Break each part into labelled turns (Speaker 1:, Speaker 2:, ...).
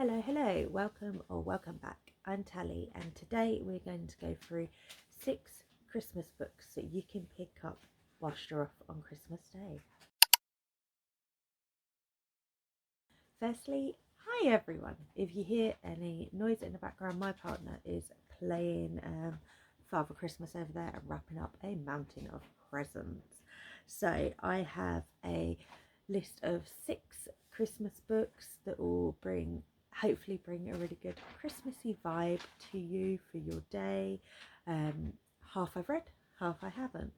Speaker 1: Hello, welcome or welcome back. I'm Tally, and today we're going to go through 6 Christmas books that you can pick up whilst you're off on Christmas Day. Firstly, hi everyone. If you hear any noise in the background, my partner is playing Father Christmas over there and wrapping up a mountain of presents. So I have a list of 6 Christmas books that will hopefully bring a really good Christmassy vibe to you for your day. Half I've read, half I haven't.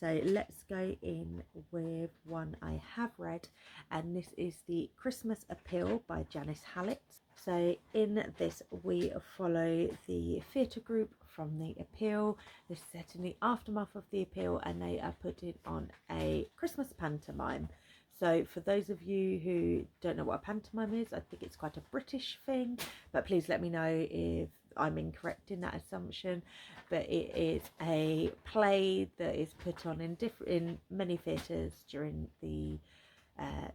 Speaker 1: So let's go in with one I have read, and this is The Christmas Appeal by Janice Hallett. So in this we follow the theatre group from the Appeal. This is set in the aftermath of the Appeal, and they are putting on a Christmas pantomime. So for those of you who don't know what a pantomime is, I think it's quite a British thing, but please let me know if I'm incorrect in that assumption. But it is a play that is put on in many theatres during the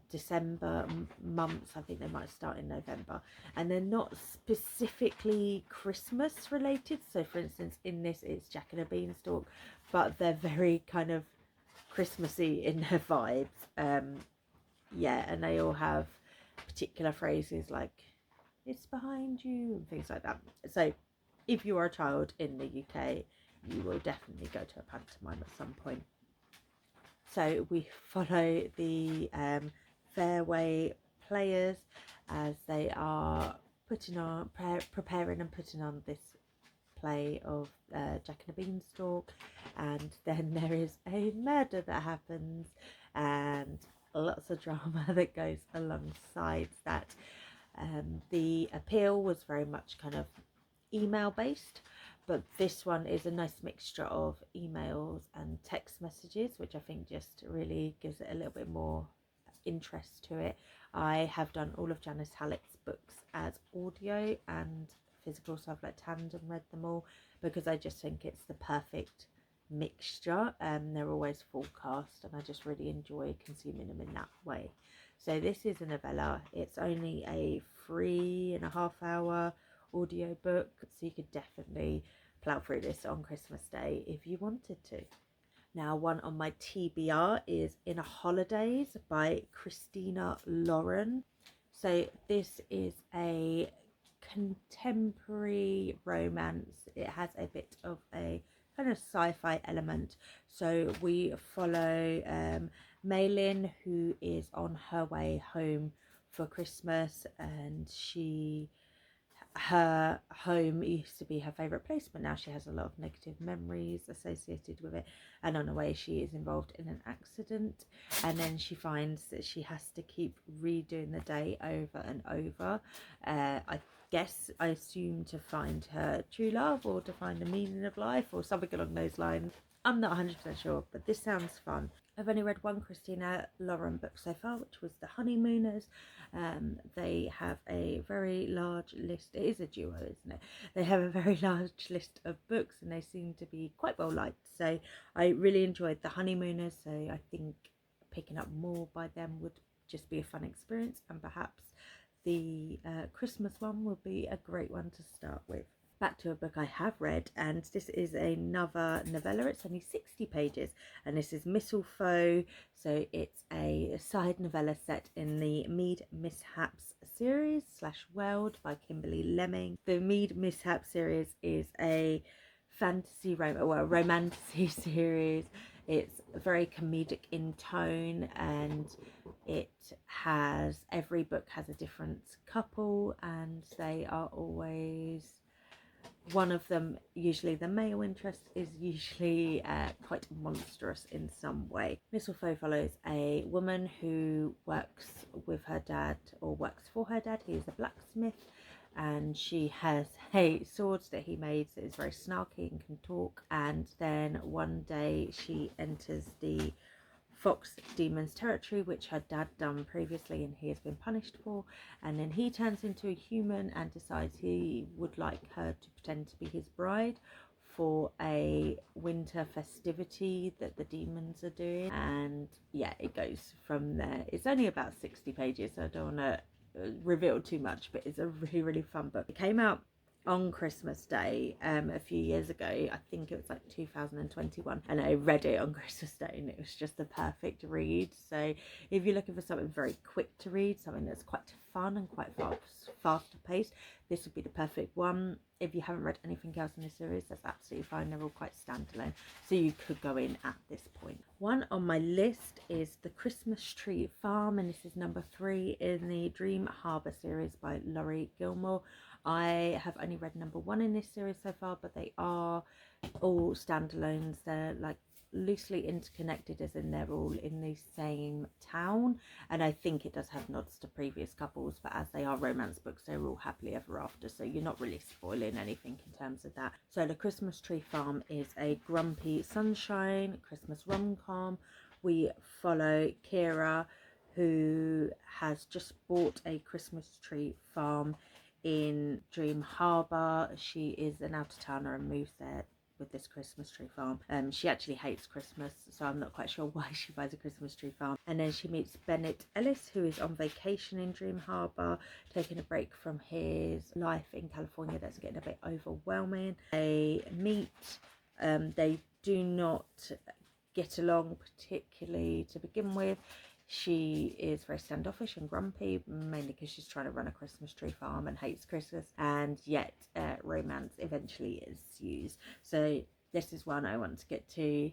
Speaker 1: December months. I think they might start in November, and they're not specifically Christmas related. So for instance, in this it's Jack and a Beanstalk, but they're very kind of Christmassy in their vibes. Yeah, and they all have particular phrases like "it's behind you" and things like that. So if you are a child in the UK, you will definitely go to a pantomime at some point. So we follow the Fairway players as they are preparing and putting on this play of Jack and a Beanstalk, and then there is a murder that happens and lots of drama that goes alongside that. The Appeal was very much kind of email based, but this one is a nice mixture of emails and text messages, which I think just really gives it a little bit more interest to it. I have done all of Janice Hallett's books as audio and physical, so I've tandem read them all because I just think it's the perfect mixture. They're always full cast, and I just really enjoy consuming them in that way. So this is a novella. It's only a 3.5 hour audio book, so you could definitely plow through this on Christmas Day if you wanted to. Now, one on my TBR is In a Holidays by Christina Lauren. So this is a contemporary romance. It has a bit of a kind of sci-fi element. So we follow Maylin, who is on her way home for Christmas, and her home used to be her favourite place, but now she has a lot of negative memories associated with it, and on her way she is involved in an accident, and then she finds that she has to keep redoing the day over and over. I assume to find her true love, or to find the meaning of life, or something along those lines. I'm not 100% sure, but this sounds fun. I've only read one Christina Lauren book so far, which was The Honeymooners. They have a very large list. It is a duo, isn't it? They have a very large list of books, and they seem to be quite well liked. So I really enjoyed The Honeymooners, so I think picking up more by them would just be a fun experience, and perhaps the Christmas one would be a great one to start with. Back to a book I have read, and this is another novella. It's only 60 pages, and this is Mistletoe. So it's a side novella set in the Mead Mishaps series / world by Kimberly Lemming. The Mead Mishaps series is a romantasy series. It's very comedic in tone, and every book has a different couple, and they are always, one of them, usually the male interest, is usually quite monstrous in some way. Mistletoe follows a woman who works with her dad, or works for her dad. He is a blacksmith, and she has a sword that he made that is very snarky and can talk. And then one day she enters the fox demon's territory, which her dad done previously and he has been punished for, and then he turns into a human and decides he would like her to pretend to be his bride for a winter festivity that the demons are doing. And yeah, it goes from there. It's only about 60 pages, so I don't want to reveal too much, but it's a really, really fun book. It came out on Christmas Day a few years ago. I think it was like 2021, and I read it on Christmas Day, and it was just the perfect read. So if you're looking for something very quick to read, something that's quite fun and quite faster paced, this would be the perfect one. If you haven't read anything else in this series, that's absolutely fine. They're all quite standalone, so you could go in at this point. One on my list is The Christmas Tree Farm, and this is number 3 in the Dream Harbour series by Laurie Gilmore. I have only read number 1 in this series so far, but they are all standalones. They're like loosely interconnected, as in they're all in the same town, and I think it does have nods to previous couples, but as they are romance books, they're all happily ever after, so you're not really spoiling anything in terms of that. So The Christmas Tree Farm is a grumpy sunshine Christmas rom-com. We follow Kira, who has just bought a Christmas tree farm in Dream Harbour. She is an out-of-towner and moves there with this Christmas tree farm. She actually hates Christmas, so I'm not quite sure why she buys a Christmas tree farm. And then she meets Bennett Ellis, who is on vacation in Dream Harbour, taking a break from his life in California that's getting a bit overwhelming. They meet. They do not get along particularly to begin with. She is very standoffish and grumpy, mainly because she's trying to run a Christmas tree farm and hates Christmas, and yet romance eventually ensues. So this is one I want to get to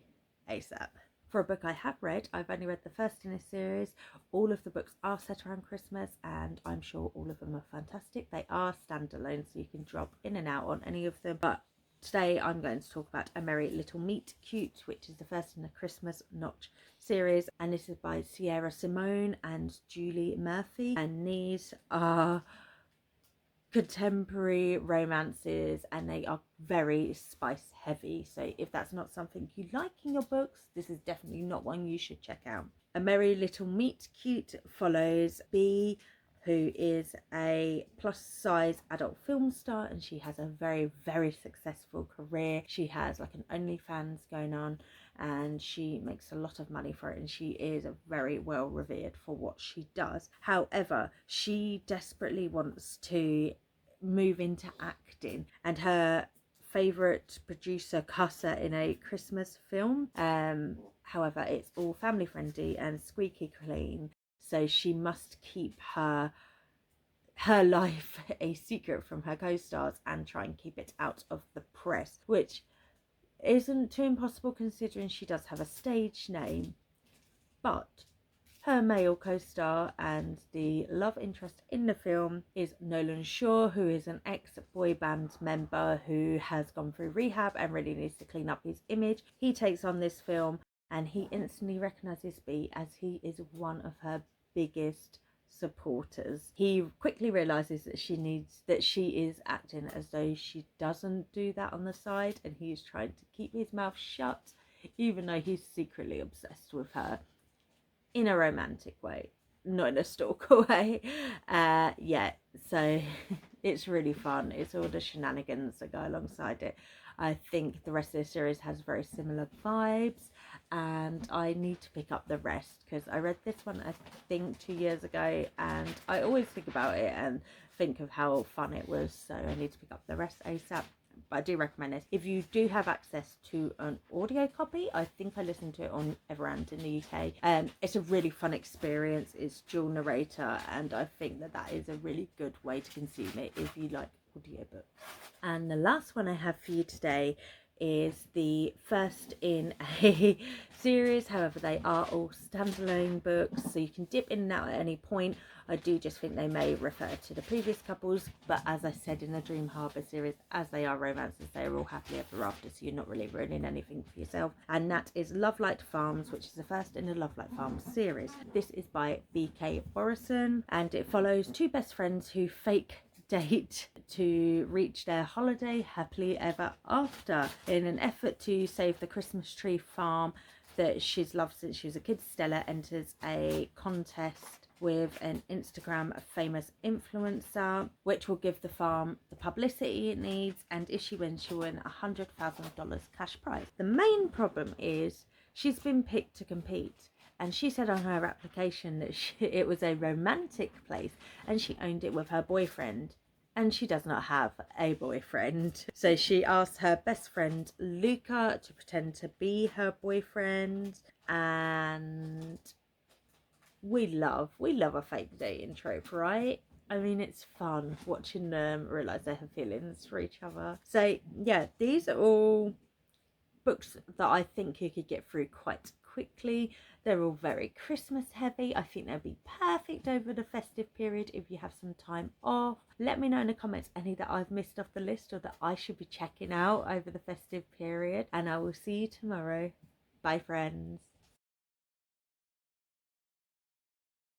Speaker 1: ASAP. For a book I have read, I've only read the first in this series. All of the books are set around Christmas, and I'm sure all of them are fantastic. They are standalone, so you can drop in and out on any of them, but today I'm going to talk about A Merry Little Meet Cute, which is the first in the Christmas Notch series, and this is by Sierra Simone and Julie Murphy, and these are contemporary romances, and they are very spice heavy, so if that's not something you like in your books, this is definitely not one you should check out. A Merry Little Meet Cute follows Bea, who is a plus size adult film star, and she has a very, very successful career. She has like an OnlyFans going on, and she makes a lot of money for it, and she is very well revered for what she does. However, she desperately wants to move into acting, and her favorite producer casts her in a Christmas film. However, it's all family friendly and squeaky clean, so she must keep her life a secret from her co-stars and try and keep it out of the press, which isn't too impossible considering she does have a stage name. But her male co-star and the love interest in the film is Nolan Shaw, who is an ex-boy band member who has gone through rehab and really needs to clean up his image. He takes on this film, and he instantly recognises Bea as he is one of her biggest supporters. He quickly realizes that she is acting as though she doesn't do that on the side, and he's trying to keep his mouth shut, even though he's secretly obsessed with her in a romantic way, not in a stalker way. So it's really fun. It's all the shenanigans that go alongside it. I think the rest of the series has very similar vibes, and I need to pick up the rest because I read this one I think 2 years ago, and I always think about it and think of how fun it was, so I need to pick up the rest ASAP. But I do recommend this if you do have access to an audio copy. I think I listened to it on Everand in the UK. It's a really fun experience. It's dual narrator, and I think that is a really good way to consume it if you like audiobooks. And the last one I have for you today is the first in a series. However, they are all standalone books, so you can dip in and out at any point. I do just think they may refer to the previous couples, but as I said in the Dream Harbour series, as they are romances, they are all happily ever after, so you're not really ruining anything for yourself. And that is Love Light Farms, which is the first in the Love Light Farms series. This is by B.K. Borison, and it follows two best friends who fake date to reach their holiday happily ever after. In an effort to save the Christmas tree farm that she's loved since she was a kid, Stella enters a contest with an Instagram famous influencer, which will give the farm the publicity it needs, and if she wins, she'll win $100,000 cash prize. The main problem is she's been picked to compete, And she said on her application that it was a romantic place and she owned it with her boyfriend. And she does not have a boyfriend. So she asked her best friend Luca to pretend to be her boyfriend. And we love a fake dating trope, right? I mean, it's fun watching them realise they have feelings for each other. So yeah, these are all books that I think you could get through quite quickly. They're all very Christmas heavy. I think they'll be perfect over the festive period if you have some time off. Let me know in the comments any that I've missed off the list or that I should be checking out over the festive period. And I will see you tomorrow. Bye, friends.